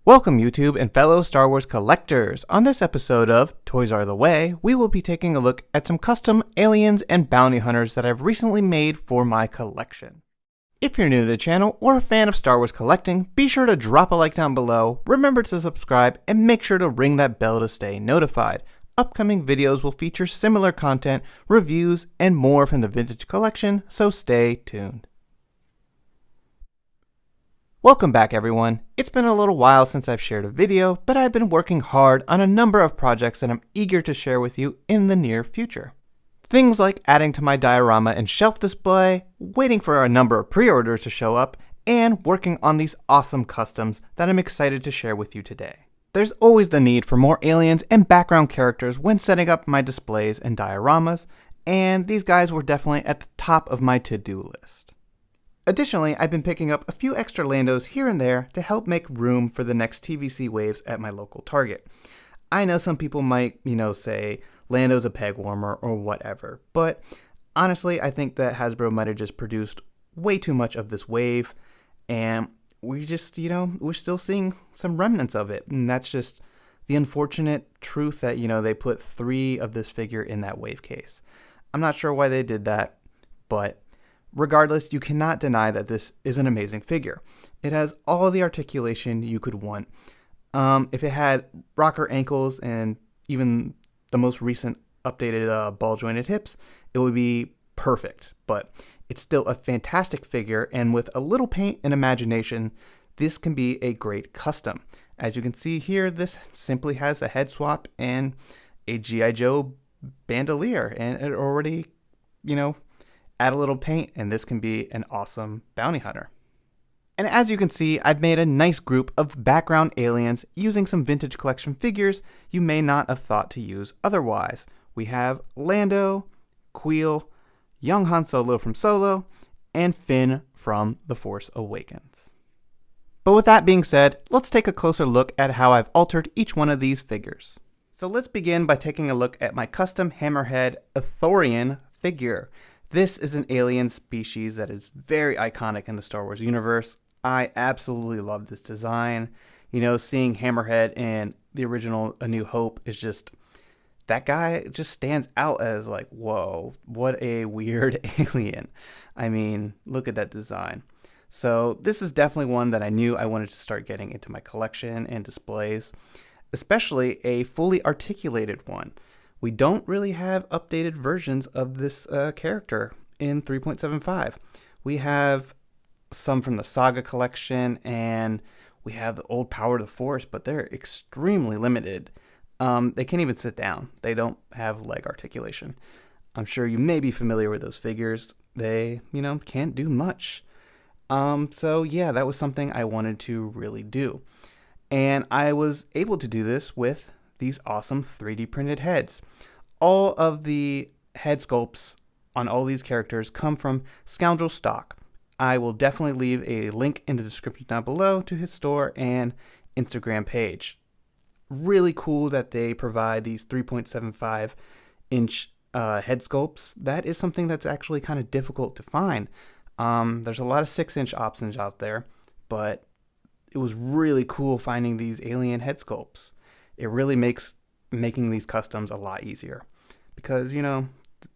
Welcome YouTube and fellow Star Wars collectors. On this episode of Toys Are the Way, we will be taking a look at some custom aliens and bounty hunters that I've recently made for my collection. If you're new to the channel or a fan of Star Wars collecting, be sure to drop a like down below, remember to subscribe, and make sure to ring that bell to stay notified. Upcoming videos will feature similar content, reviews, and more from the vintage collection, so stay tuned. Welcome back everyone. It's been a little while since I've shared a video, but I've been working hard on a number of projects that I'm eager to share with you in the near future. Things like adding to my diorama and shelf display, waiting for a number of pre-orders to show up, and working on these awesome customs that I'm excited to share with you today. There's always the need for more aliens and background characters when setting up my displays and dioramas, and these guys were definitely at the top of my to-do list. Additionally, I've been picking up a few extra Landos here and there to help make room for the next TVC waves at my local Target. I know some people might, say Lando's a peg warmer or whatever, but honestly, I think that Hasbro might have just produced way too much of this wave, and we just, we're still seeing some remnants of it, and that's just the unfortunate truth that, they put 3 of this figure in that wave case. I'm not sure why they did that, but regardless, you cannot deny that this is an amazing figure. It has all the articulation you could want. If it had rocker ankles and even the most recent updated ball jointed hips, it would be perfect. But it's still a fantastic figure, and with a little paint and imagination, this can be a great custom. As you can see here, this simply has a head swap and a G.I. Joe bandolier, and it already, add a little paint, and this can be an awesome bounty hunter. And as you can see, I've made a nice group of background aliens using some vintage collection figures you may not have thought to use otherwise. We have Lando, Kuiil, young Han Solo from Solo, and Finn from The Force Awakens. But with that being said, let's take a closer look at how I've altered each one of these figures. So let's begin by taking a look at my custom Hammerhead Ithorian figure. This is an alien species that is very iconic in the Star Wars universe. I absolutely love this design. Seeing Hammerhead in the original A New Hope is just, that guy just stands out as like, whoa, what a weird alien. I mean, look at that design. So this is definitely one that I knew I wanted to start getting into my collection and displays, especially a fully articulated one. We don't really have updated versions of this character in 3.75. We have some from the Saga collection, and we have the old Power of the Force, but they're extremely limited. They can't even sit down. They don't have leg articulation. I'm sure you may be familiar with those figures. They, can't do much. So yeah, that was something I wanted to really do. And I was able to do this with these awesome 3D printed heads. All of the head sculpts on all these characters come from Scoundrel stock. I will definitely leave a link in the description down below to his store and Instagram page. Really cool that they provide these 3.75 inch head sculpts. That is something that's actually kind of difficult to find. There's a lot of 6-inch options out there, but it was really cool finding these alien head sculpts. It really makes making these customs a lot easier, because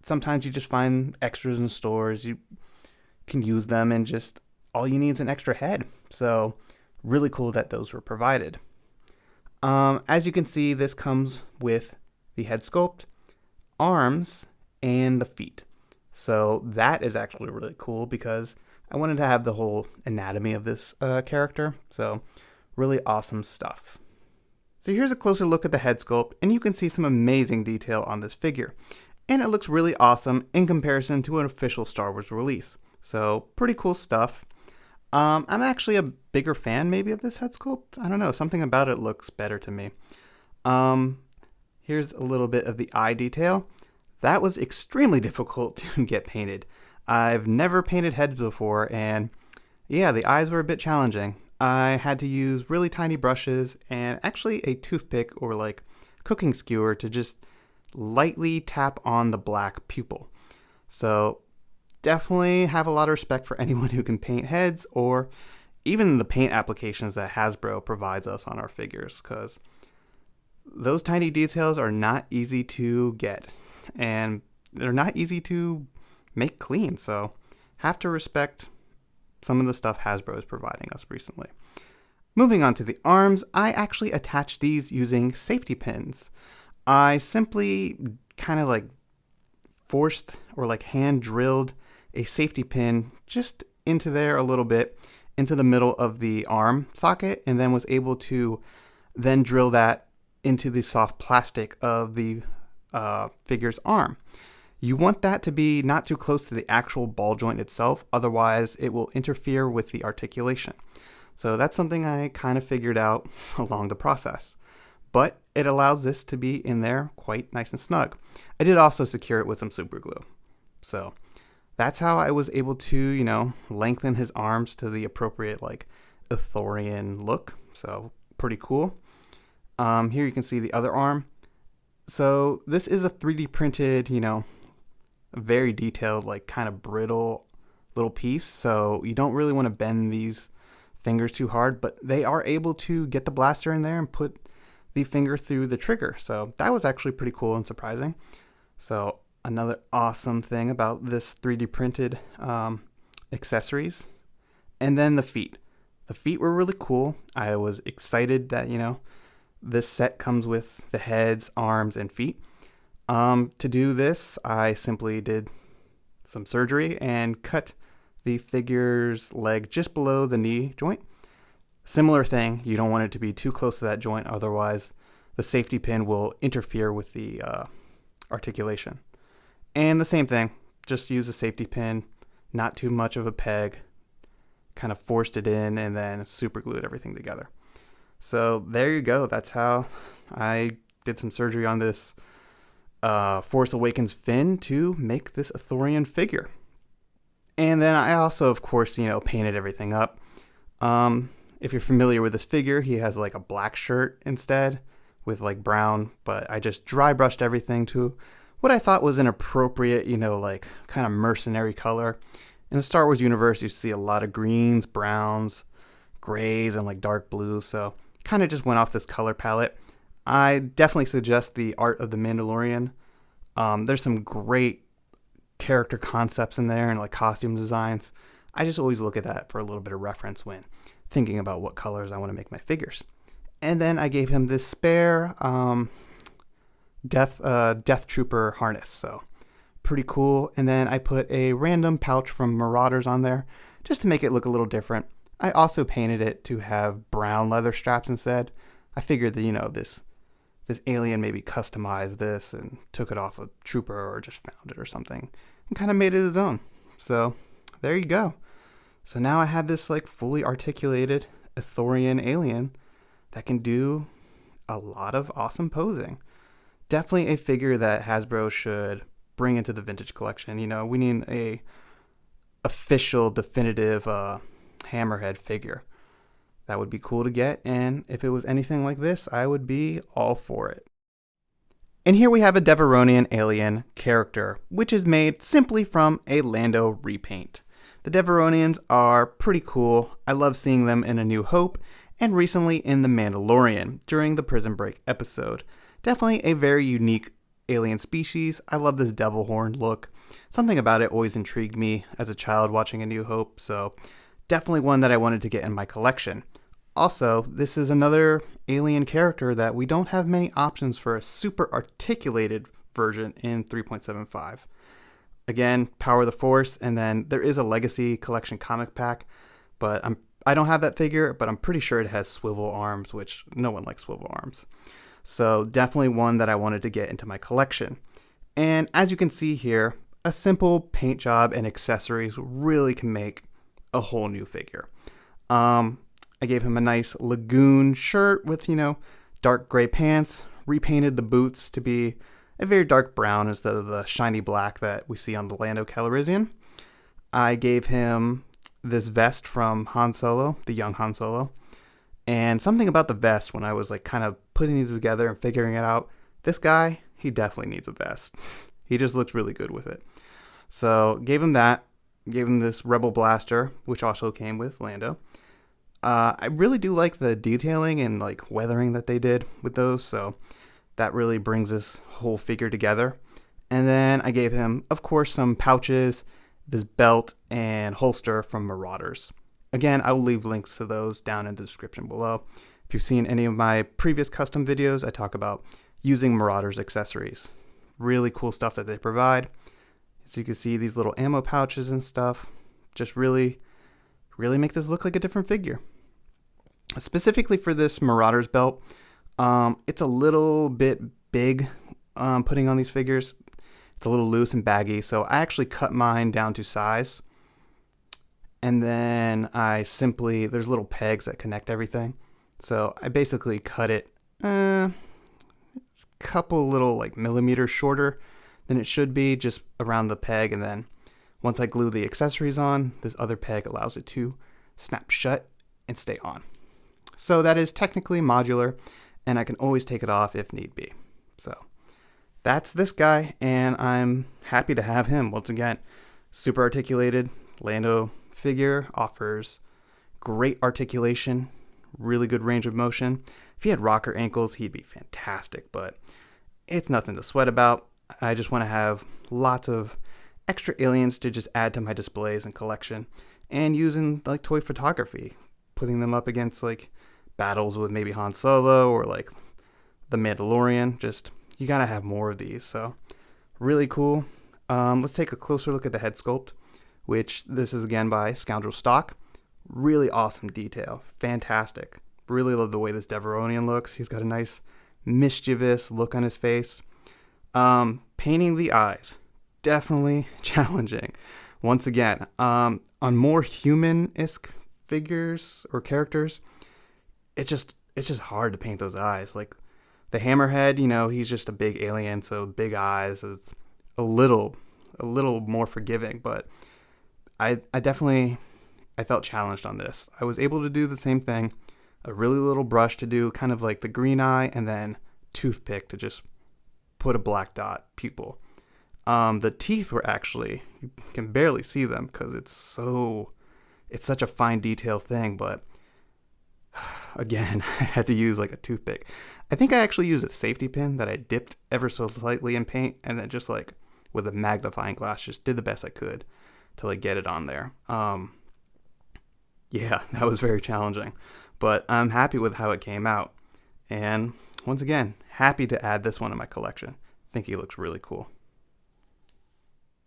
sometimes you just find extras in stores, you can use them, and just all you need is an extra head. So really cool that those were provided. As you can see, this comes with the head sculpt, arms, and the feet. So that is actually really cool because I wanted to have the whole anatomy of this character. So really awesome stuff. So here's a closer look at the head sculpt, and you can see some amazing detail on this figure. And it looks really awesome in comparison to an official Star Wars release. So pretty cool stuff. I'm actually a bigger fan maybe of this head sculpt. I don't know, something about it looks better to me. Here's a little bit of the eye detail. That was extremely difficult to get painted. I've never painted heads before, and yeah, the eyes were a bit challenging. I had to use really tiny brushes and actually a toothpick or like cooking skewer to just lightly tap on the black pupil. So definitely have a lot of respect for anyone who can paint heads, or even the paint applications that Hasbro provides us on our figures, because those tiny details are not easy to get, and they're not easy to make clean. So have to respect some of the stuff Hasbro is providing us recently. Moving on to the arms, I actually attached these using safety pins. I simply kind of like forced or like hand drilled a safety pin just into there a little bit, into the middle of the arm socket, and then was able to then drill that into the soft plastic of the figure's arm. You want that to be not too close to the actual ball joint itself, otherwise it will interfere with the articulation. So that's something I kind of figured out along the process. But it allows this to be in there quite nice and snug. I did also secure it with some super glue. So that's how I was able to, lengthen his arms to the appropriate like Ithorian look. So pretty cool. Here you can see the other arm. So this is a 3D printed, very detailed, like kind of brittle little piece. So you don't really want to bend these fingers too hard, but they are able to get the blaster in there and put the finger through the trigger. So that was actually pretty cool and surprising. So another awesome thing about this 3D printed accessories. And then the feet. The feet were really cool. I was excited that, this set comes with the heads, arms, and feet. To do this, I simply did some surgery and cut the figure's leg just below the knee joint. Similar thing, you don't want it to be too close to that joint, otherwise the safety pin will interfere with the articulation. And the same thing, just use a safety pin, not too much of a peg, kind of forced it in and then super glued everything together. So there you go, that's how I did some surgery on this Force Awakens fin to make this Ithorian figure. And then I also, of course, painted everything up. If you're familiar with this figure, he has like a black shirt instead with like brown, but I just dry brushed everything to what I thought was an appropriate, like kind of mercenary color. In the Star Wars universe, you see a lot of greens, browns, grays, and like dark blues, so kind of just went off this color palette. I definitely suggest the Art of the Mandalorian. There's some great character concepts in there and like costume designs. I just always look at that for a little bit of reference when thinking about what colors I want to make my figures. And then I gave him this spare Death Trooper harness, so pretty cool. And then I put a random pouch from Maruaders on there just to make it look a little different. I also painted it to have brown leather straps instead. I figured that this alien maybe customized this and took it off a trooper or just found it or something and kind of made it his own. So there you go. So now I have this like fully articulated Ithorian alien that can do a lot of awesome posing. Definitely a figure that Hasbro should bring into the vintage collection. We need a official, definitive Hammerhead figure. That would be cool to get, and if it was anything like this, I would be all for it. And here we have a Devaronian alien character, which is made simply from a Lando repaint. The Devaronians are pretty cool. I love seeing them in A New Hope, and recently in The Mandalorian, during the Prison Break episode. Definitely a very unique alien species. I love this devil horn look. Something about it always intrigued me as a child watching A New Hope, so definitely one that I wanted to get in my collection. Also, this is another alien character that we don't have many options for a super articulated version in 3.75. Again, Power of the Force, and then there is a Legacy Collection comic pack, but I don't have that figure, but I'm pretty sure it has swivel arms, which no one likes swivel arms. So definitely one that I wanted to get into my collection. And as you can see here, a simple paint job and accessories really can make a whole new figure. I gave him a nice lagoon shirt with, dark gray pants, repainted the boots to be a very dark brown instead of the shiny black that we see on the Lando Calrissian. I gave him this vest from Han Solo, the young Han Solo. And something about the vest, when I was like kind of putting it together and figuring it out, this guy, he definitely needs a vest. He just looks really good with it. So gave him that, gave him this Rebel blaster, which also came with Lando. I really do like the detailing and like weathering that they did with those, so that really brings this whole figure together. And then I gave him, of course, some pouches, this belt, and holster from Maruaders. Again, I will leave links to those down in the description below. If you've seen any of my previous custom videos, I talk about using Maruaders accessories. Really cool stuff that they provide. As you can see, these little ammo pouches and stuff just really make this look like a different figure. Specifically for this Maruaders belt, it's a little bit big putting on these figures. It's a little loose and baggy, so I actually cut mine down to size. And then there's little pegs that connect everything. So I basically cut it a couple little like millimeters shorter than it should be, just around the peg. And then once I glue the accessories on, this other peg allows it to snap shut and stay on. So that is technically modular, and I can always take it off if need be. So that's this guy, and I'm happy to have him. Once again, super articulated Lando figure, offers great articulation, really good range of motion. If he had rocker ankles, he'd be fantastic, but it's nothing to sweat about. I just want to have lots of extra aliens to just add to my displays and collection, and using like toy photography, putting them up against like battles with maybe Han Solo or like the Mandalorian. Just, you gotta have more of these. So really cool. Let's take a closer look at the head sculpt, which this is again by Scoundrel stock. Really awesome detail, fantastic. Really love the way this Devaronian looks. He's got a nice mischievous look on his face. Painting the eyes, definitely challenging. Once again, on more human-esque figures or characters, it's just hard to paint those eyes. Like the Hammerhead, you know, he's just a big alien, so big eyes. It's a little more forgiving, but I felt challenged on this. I was able to do the same thing, a really little brush to do kind of like the green eye, and then toothpick to just put a black dot pupil. The teeth were actually, you can barely see them because it's such a fine detail thing, but again, I had to use like a toothpick. I think I actually used a safety pin that I dipped ever so slightly in paint, and then just like with a magnifying glass just did the best I could to like get it on there. Yeah, that was very challenging, but I'm happy with how it came out. And once again, happy to add this one in my collection. I think he looks really cool.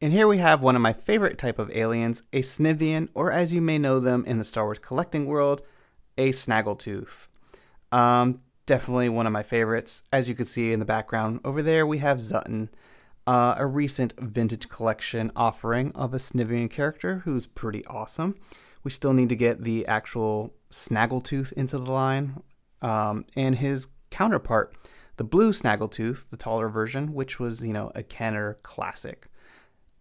And here we have one of my favorite type of aliens, a Snivvian, or as you may know them in the Star Wars collecting world, a Snaggle Tooth. Definitely one of my favorites. As you can see in the background over there, we have Zutton, a recent vintage collection offering of a Snivvian character who's pretty awesome. We still need to get the actual Snaggle Tooth into the line, and his counterpart, the blue Snaggle Tooth, the taller version, which was, you know, a Kenner classic.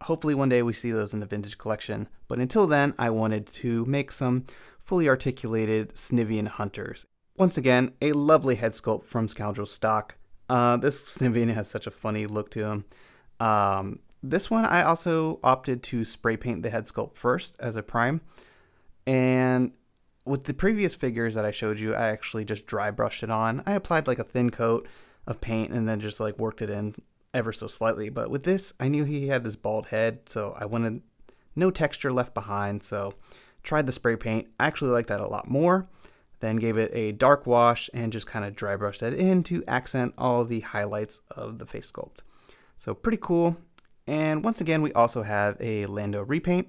Hopefully one day we see those in the vintage collection, but until then, I wanted to make some fully articulated Snivvian hunters. Once again, a lovely head sculpt from Scoundrel stock. This Snivvian has such a funny look to him. This one I also opted to spray paint the head sculpt first as a prime, and with the previous figures that I showed you, I actually just dry brushed it on. I applied like a thin coat of paint and then just like worked it in ever so slightly. But with this, I knew he had this bald head, so I wanted no texture left behind, so tried the spray paint. I actually like that a lot more. Then gave it a dark wash and just kind of dry brushed that in to accent all the highlights of the face sculpt. So pretty cool. And once again, we also have a Lando repaint.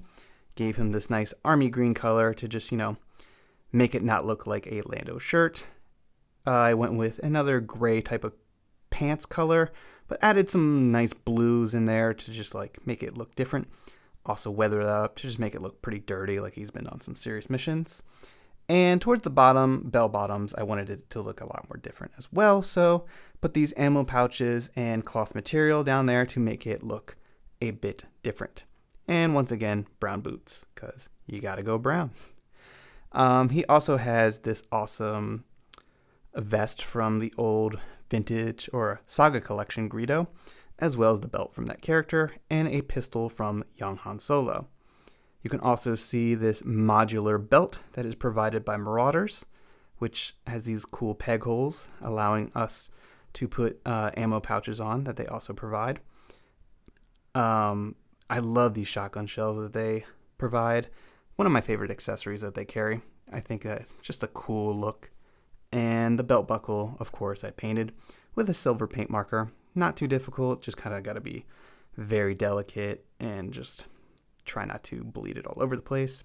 Gave him this nice army green color to just, you know, make it not look like a Lando shirt. I went with another gray type of pants color, but added some nice blues in there to just like make it look different. Also weathered up to just make it look pretty dirty, like he's been on some serious missions. And towards the bottom, bell bottoms, I wanted it to look a lot more different as well, so put these ammo pouches and cloth material down there to make it look a bit different. And once again, brown boots, because you gotta go brown. He also has this awesome vest from the old vintage or saga collection Greedo, as well as the belt from that character, and a pistol from young Han Solo. You can also see this modular belt that is provided by Maruaders, which has these cool peg holes, allowing us to put ammo pouches on that they also provide. I love these shotgun shells that they provide. One of my favorite accessories that they carry. I think just a cool look. And the belt buckle, of course, I painted with a silver paint marker. Not too difficult, just kind of got to be very delicate and just try not to bleed it all over the place.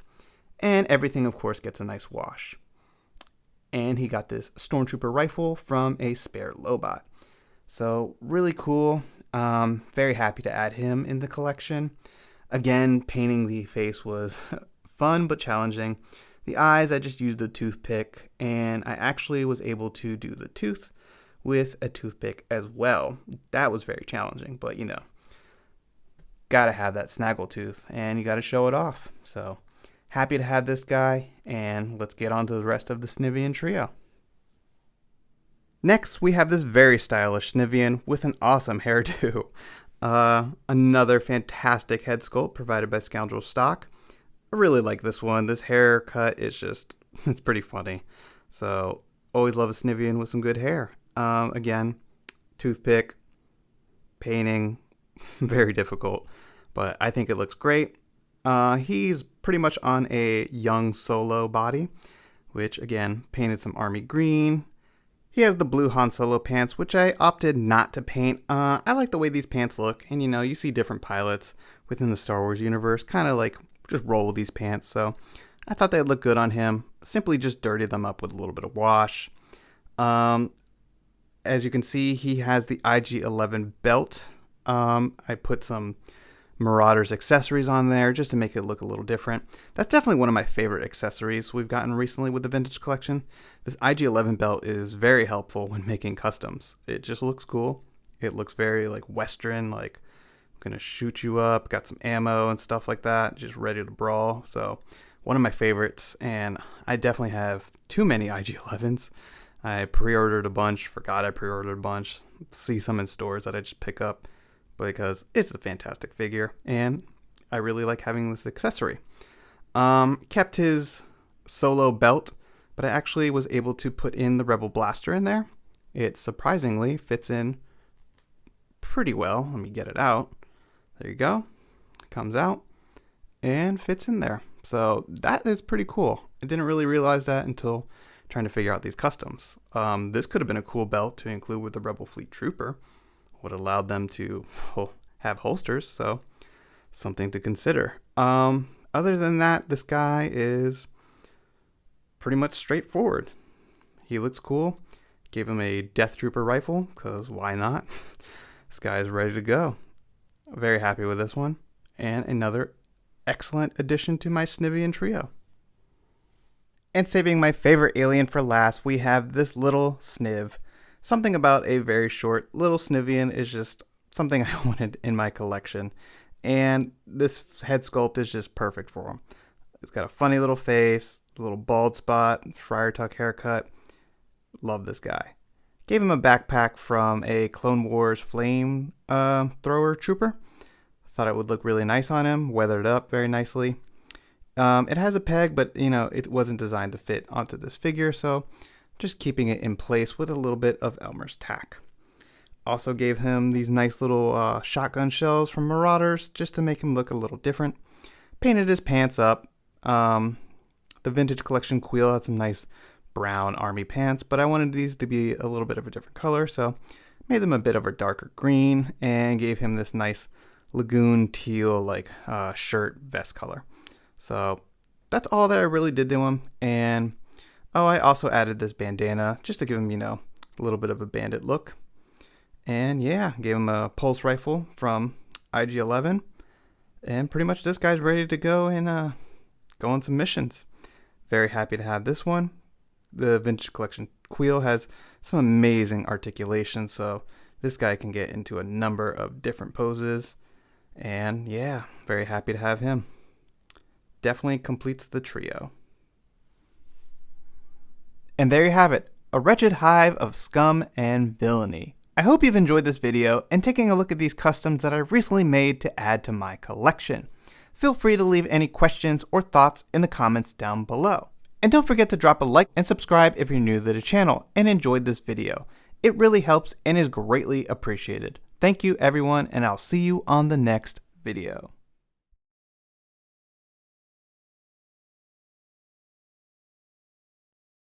And everything, of course, gets a nice wash. And he got this Stormtrooper rifle from a spare Lobot. So really cool. Very happy to add him in the collection. Again, painting the face was fun but challenging. The eyes, I just used a toothpick, and I actually was able to do the tooth with a toothpick as well. That was very challenging, but you know, gotta have that Snaggle Tooth, and you gotta show it off. So happy to have this guy, and let's get on to the rest of the Snivvian trio. Next, we have this very stylish Snivvian with an awesome hairdo. Another fantastic head sculpt provided by Scoundrel stock. I really like this one. This haircut is just, it's pretty funny. So, always love a Snivvian with some good hair. Again, toothpick, painting, very difficult, but I think it looks great. He's pretty much on a young Solo body, which again, painted some army green. He has the blue Han Solo pants, which I opted not to paint. I like the way these pants look, and you know, you see different pilots within the Star Wars universe kind of like just roll with these pants, so I thought they'd look good on him. Simply just dirtied them up with a little bit of wash. As you can see, he has the IG-11 belt. I put some Maruaders accessories on there just to make it look a little different. That's definitely one of my favorite accessories we've gotten recently with the vintage collection. This IG-11 belt is very helpful when making customs. It just looks cool. It looks very like Western, like I'm gonna shoot you up, got some ammo and stuff like that, just ready to brawl. So one of my favorites, and I definitely have too many IG-11s. I pre-ordered a bunch, forgot I pre-ordered a bunch, see some in stores that I just pick up because it's a fantastic figure, and I really like having this accessory. Kept his Solo belt, but I actually was able to put in the Rebel Blaster in there. It surprisingly fits in pretty well. Let me get it out. There you go. Comes out and fits in there. So that is pretty cool. I didn't really realize that until trying to figure out these customs. This could have been a cool belt to include with the Rebel Fleet Trooper. Would have allowed them to have holsters, so something to consider. Other than that, this guy is pretty much straightforward. He looks cool. Gave him a Death Trooper rifle, because why not? This guy is ready to go. Very happy with this one. And another excellent addition to my Snivvian trio. And saving my favorite alien for last, we have this little Sniv. Something about a very short little Snivvian is just something I wanted in my collection. And this head sculpt is just perfect for him. It's got a funny little face, a little bald spot, friar tuck haircut. Love this guy. Gave him a backpack from a Clone Wars flame thrower trooper. Thought it would look really nice on him, weathered up very nicely. It has a peg, but you know, it wasn't designed to fit onto this figure, so just keeping it in place with a little bit of Elmer's tack. Also gave him these nice little shotgun shells from Maruaders just to make him look a little different. Painted his pants up. The vintage collection Kuiil had some nice brown army pants, but I wanted these to be a little bit of a different color, so made them a bit of a darker green and gave him this nice lagoon teal like shirt vest color. So that's all that I really did to him. And I also added this bandana just to give him, you know, a little bit of a bandit look. And yeah, gave him a pulse rifle from IG-11. And pretty much this guy's ready to go and go on some missions. Very happy to have this one. The vintage collection Kuiil has some amazing articulation, so this guy can get into a number of different poses. And yeah, very happy to have him. Definitely completes the trio. And there you have it, a wretched hive of scum and villainy. I hope you've enjoyed this video and taking a look at these customs that I recently made to add to my collection. Feel free to leave any questions or thoughts in the comments down below. And don't forget to drop a like and subscribe if you're new to the channel and enjoyed this video. It really helps and is greatly appreciated. Thank you everyone, and I'll see you on the next video.